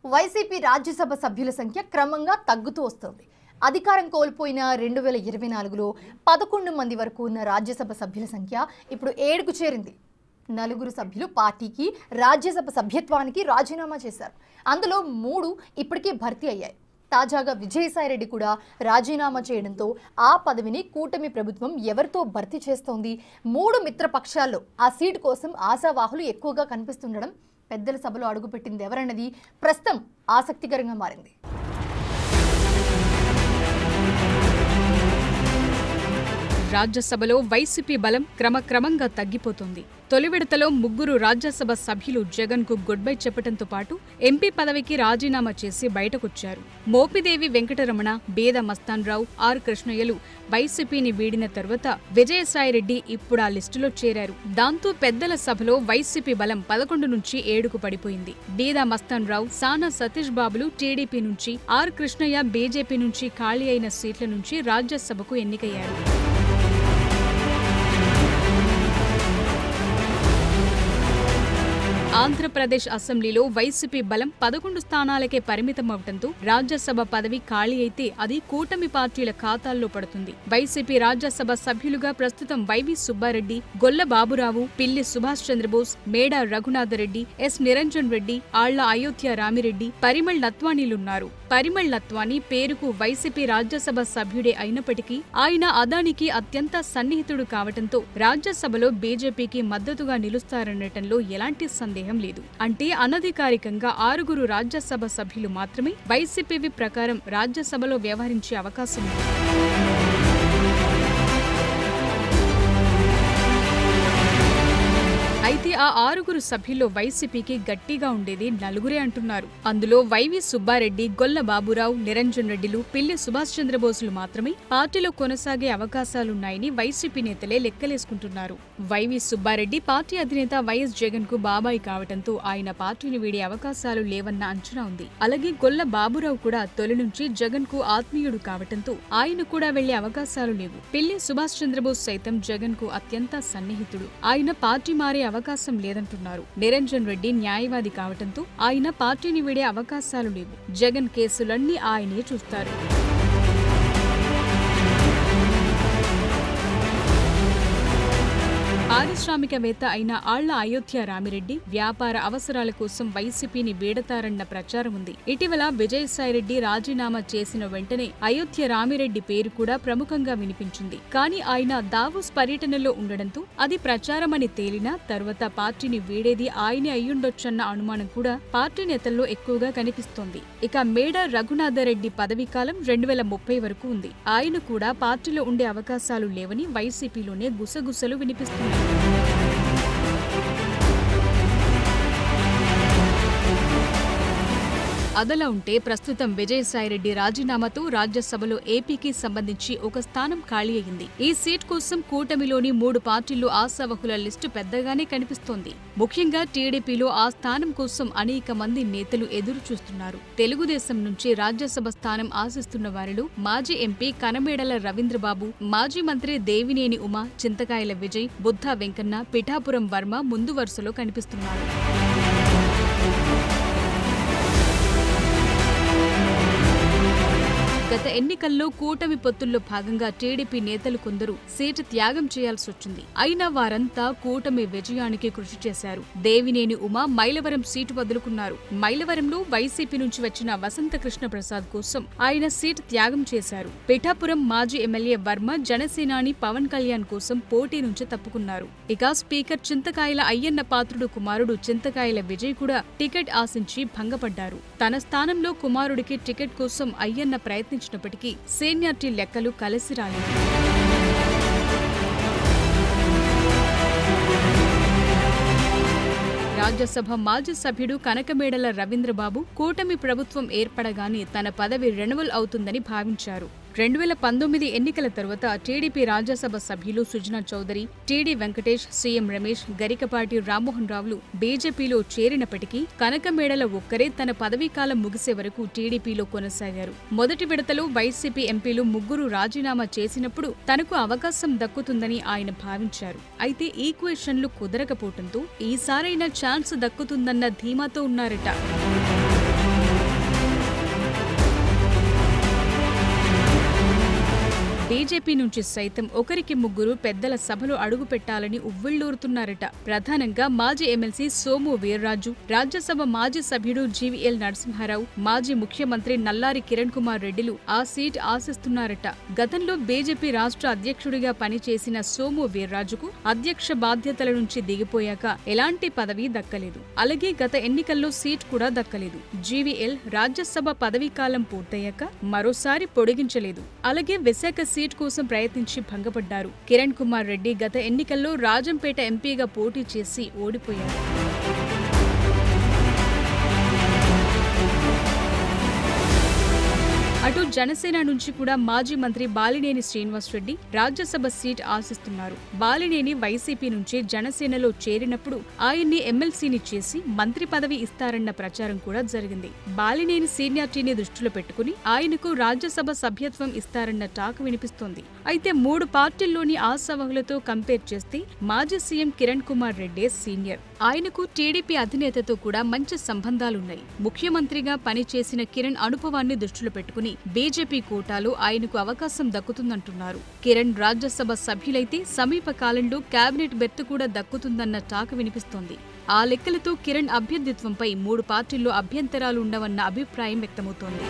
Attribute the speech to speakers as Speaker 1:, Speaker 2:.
Speaker 1: YCP Rajya Sabha సభ్యుల సంఖ్య క్రమంగా తగ్గుతూ వస్తుంది. అధికారం కోల్పోయిన 2024లో 11 మంది వరకు ఉన్న రాజ్యసభ సభ్యుల సంఖ్య ఇప్పుడు 7కు చేరింది. 4 సభ్యులు పార్టీకి రాజ్యసభ సభ్యత్వానికి రాజీనామా చేశారు. అందులో 3 ఇప్పటికే భర్తీ అయ్యాయి. తాజాగా విజయసాయిరెడ్డి కూడా రాజీనామా చేయడంతో ఆ పదవిని కూటమి ప్రభుత్వం ఎవరితో భర్తీ చేస్తోంది? 3 మిత్రపక్షాల్లో ఆ సీటు కోసం ఆశావాహులు ఎక్కువగా కనిపిస్తుండడం, పెద్దల సభలో అడుగుపెట్టింది ఎవరన్నది ప్రస్తుతం ఆసక్తికరంగా మారింది.
Speaker 2: రాజ్యసభలో వైసీపీ బలం క్రమక్రమంగా తగ్గిపోతోంది. తొలి విడతలో 3 రాజ్యసభ సభ్యులు జగన్ కు గుడ్ బై చెప్పడంతో పాటు ఎంపీ పదవికి రాజీనామా చేసి బయటకొచ్చారు. మోపిదేవి వెంకటరమణ, బేద మస్తాన్రావు, ఆర్ కృష్ణయ్యలు వైసీపీని వీడిన తర్వాత విజయసాయిరెడ్డి ఇప్పుడు ఆ లిస్టులో చేరారు. దాంతో పెద్దల సభలో వైసీపీ బలం 11 నుంచి 7కు పడిపోయింది. బేద మస్తాన్రావు, సానా సతీష్ బాబులు టీడీపీ నుంచి, ఆర్ కృష్ణయ్య బీజేపీ నుంచి ఖాళీ అయిన సీట్ల నుంచి రాజ్యసభకు ఎన్నికయ్యారు. ఆంధ్రప్రదేశ్ అసెంబ్లీలో వైసీపీ బలం 11 స్థానాలకే పరిమితమవడంతో రాజ్యసభ పదవి ఖాళీ అయితే అది కూటమి పార్టీల ఖాతాల్లో పడుతుంది. వైసీపీ రాజ్యసభ సభ్యులుగా ప్రస్తుతం వైవి సుబ్బారెడ్డి, గొల్ల బాబురావు, పిల్లి సుభాష్ చంద్రబోస్, మేడా రఘునాథరెడ్డి, ఎస్ నిరంజన్ రెడ్డి, ఆళ్ల అయోధ్య రామిరెడ్డి, పరిమళ్ నత్వానీలున్నారు. పరిమళ్ నత్వానీ పేరుకు వైసీపీ రాజ్యసభ సభ్యుడే అయినప్పటికీ ఆయన అదానికి అత్యంత సన్నిహితుడు కావడంతో రాజ్యసభలో బీజేపీకి మద్దతుగా నిలుస్తారనటంలో ఎలాంటి సందేహం లేదు. అంటే అనధికారికంగా 6 రాజ్యసభ సభ్యులు మాత్రమే వైసీపీ ప్రకారం రాజ్యసభలో వ్యవహరించే అవకాశం ఉంది. అయితే ఆ 6 సభ్యుల్లో వైసీపీకి గట్టిగా ఉండేది 4 అంటున్నారు. అందులో వైవి సుబ్బారెడ్డి, గొల్ల బాబురావు, నిరంజన్ రెడ్డిలు, పిల్లి సుభాష్ చంద్రబోసులు మాత్రమే పార్టీలో కొనసాగే అవకాశాలున్నాయని వైసీపీ నేతలే లెక్కలేసుకుంటున్నారు. వైవి సుబ్బారెడ్డి పార్టీ అధినేత వైఎస్ జగన్ కు బాబాయి కావడంతో ఆయన పార్టీని వీడే అవకాశాలు లేవన్న అంచనా ఉంది. అలాగే గొల్ల బాబురావు కూడా తొలి నుంచి జగన్ కు ఆత్మీయుడు కావడంతో ఆయన కూడా వెళ్లే అవకాశాలు లేవు. పిల్లి సుభాష్ చంద్రబోస్ సైతం జగన్ కు అత్యంత సన్నిహితుడు. ఆయన పార్టీ మారే అవకాశం లేదంటున్నారు. నిరంజన్ రెడ్డి న్యాయవాది కావడంతో ఆయన పార్టీని వీడే అవకాశాలు లేవు. జగన్ కేసులన్నీ ఆయనే చూస్తారు. పారిశ్రామికవేత్త అయిన ఆళ్ల అయోధ్య రామిరెడ్డి వ్యాపార అవసరాల కోసం వైసీపీని వీడతారన్న ప్రచారం ఉంది. ఇటీవల విజయసాయిరెడ్డి రాజీనామా చేసిన వెంటనే అయోధ్య రామిరెడ్డి పేరు కూడా ప్రముఖంగా వినిపించింది. కానీ ఆయన దావోస్ పర్యటనలో ఉండడంతో అది ప్రచారమని తేలినా తర్వాత పార్టీని వీడేది ఆయనే అయ్యుండొచ్చన్న అనుమానం కూడా పార్టీ నేతల్లో ఎక్కువగా కనిపిస్తోంది. ఇక మేడా రఘునాథరెడ్డి పదవీకాలం 2030 వరకు ఉంది. ఆయన కూడా పార్టీలో ఉండే అవకాశాలు లేవని వైసీపీలోనే గుసగుసలు వినిపిస్తున్నాయి. అదలా ఉంటే ప్రస్తుతం విజయసాయిరెడ్డి రాజీనామాతో రాజ్యసభలో ఏపీకి సంబంధించి ఒక స్థానం ఖాళీ అయింది. ఈ సీట్ కోసం కూటమిలోని 3 పార్టీలు ఆశావహుల లిస్టు పెద్దగానే కనిపిస్తోంది. ముఖ్యంగా టీడీపీలో ఆ స్థానం కోసం అనేక మంది నేతలు ఎదురు చూస్తున్నారు. తెలుగుదేశం నుంచి రాజ్యసభ స్థానం ఆశిస్తున్న వారిలో మాజీ ఎంపీ కనమేడల రవీంద్రబాబు, మాజీ మంత్రి దేవినేని ఉమ, చింతకాయల విజయ్, బుద్ధా వెంకన్న, పిఠాపురం వర్మ ముందు వరుసలో కనిపిస్తున్నారు. గత ఎన్నికల్లో కూటమి పొత్తుల్లో భాగంగా టీడీపీ నేతలు కొందరు సీటు త్యాగం చేయాల్సి వచ్చింది. అయినా వారంతా కూటమి విజయానికి కృషి చేశారు. దేవినేని ఉమ మైలవరం సీటు వదులుకున్నారు. మైలవరంలో వైసీపీ నుంచి వచ్చిన వసంత కృష్ణ ప్రసాద్ కోసం ఆయన సీటు త్యాగం చేశారు. పిఠాపురం మాజీ ఎమ్మెల్యే వర్మ జనసేనాని పవన్ కళ్యాణ్ కోసం పోటీ నుంచి తప్పుకున్నారు. ఇక స్పీకర్ చింతకాయల అయ్యన్న పాత్రుడు కుమారుడు చింతకాయల విజయ్ కూడా టికెట్ ఆశించి భంగపడ్డారు. తన స్థానంలో కుమారుడికి టికెట్ కోసం అయ్యన్న ప్రయత్నించినప్పటికీ సీనియారిటీ లెక్కలు కలిసి రాలేదు. రాజ్యసభ మాజీ సభ్యుడు కనకమేడల రవీంద్రబాబు కూటమి ప్రభుత్వం ఏర్పడగానే తన పదవి రెన్యువల్ అవుతుందని భావించారు. 2019 ఎన్నికల తరువాత టీడీపీ రాజ్యసభ సభ్యులు సుజనా చౌదరి, టీడీ వెంకటేష్, సీఎం రమేష్, గరికపాటి రామ్మోహన్ రావులు బీజేపీలో చేరినప్పటికీ కనకమేడల ఒక్కరే తన పదవీకాలం ముగిసే వరకు టీడీపీలో కొనసాగారు. మొదటి విడతలో వైసీపీ ఎంపీలు 3 రాజీనామా చేసినప్పుడు తనకు అవకాశం దక్కుతుందని ఆయన భావించారు. అయితే ఈక్వేషన్లు కుదరకపోవడంతో ఈసారైనా ఛాన్స్ దక్కుతుందన్న ధీమాతో ఉన్నారట. బీజేపీ నుంచి సైతం ఒకరికి ముగ్గురు పెద్దల సభలో అడుగు పెట్టాలని ఉవ్విళ్లూరుతున్నారట. ప్రధానంగా మాజీ ఎమ్మెల్సీ సోము వీర్రాజు, రాజ్యసభ మాజీ సభ్యుడు జీవీఎల్ నరసింహారావు, మాజీ ముఖ్యమంత్రి నల్లారి కిరణ్ కుమార్ రెడ్డిలు ఆ సీట్ ఆశిస్తున్నారట. గతంలో బీజేపీ రాష్ట్ర అధ్యక్షుడిగా పనిచేసిన సోము వీర్రాజుకు అధ్యక్ష బాధ్యతల నుంచి దిగిపోయాక ఎలాంటి పదవి దక్కలేదు. అలాగే గత ఎన్నికల్లో సీట్ కూడా దక్కలేదు. జీవీఎల్ రాజ్యసభ పదవీకాలం పూర్తయ్యాక మరోసారి పొడిగించలేదు. అలాగే విశాఖ సీట్ కోసం ప్రయత్నించి భంగపడ్డారు. కిరణ్ కుమార్ రెడ్డి గత ఎన్నికల్లో రాజంపేట ఎంపీగా పోటీ చేసి ఓడిపోయారు. అటు జనసేన నుంచి కూడా మాజీ మంత్రి బాలినేని శ్రీనివాసరెడ్డి రాజ్యసభ సీట్ ఆశిస్తున్నారు. బాలినేని వైసీపీ నుంచి జనసేనలో చేరినప్పుడు ఆయన్ని ఎమ్మెల్సీని చేసి మంత్రి పదవి ఇస్తారన్న ప్రచారం కూడా జరిగింది. బాలినేని సీనియారిటీని దృష్టిలో పెట్టుకుని ఆయనకు రాజ్యసభ సభ్యత్వం ఇస్తారన్న టాక్ వినిపిస్తోంది. అయితే 3 పార్టీల్లోని ఆశావహులతో కంపేర్ చేస్తే మాజీ సీఎం కిరణ్ కుమార్ రెడ్డే సీనియర్. ఆయనకు టీడీపీ అధినేతతో కూడా మంచి సంబంధాలున్నాయి. ముఖ్యమంత్రిగా పనిచేసిన కిరణ్ అనుభవాన్ని దృష్టిలో పెట్టుకుని బీజేపీ కోటాలో ఆయనకు అవకాశం దక్కుతుందంటున్నారు. కిరణ్ రాజ్యసభ సభ్యులైతే సమీప కాలంలో కేబినెట్ బెర్త్ కూడా దక్కుతుందన్న టాక్ వినిపిస్తోంది. ఆ లెక్కలతో కిరణ్ అభ్యర్థిత్వంపై 3 పార్టీల్లో అభ్యంతరాలు ఉండవన్న అభిప్రాయం వ్యక్తమవుతోంది.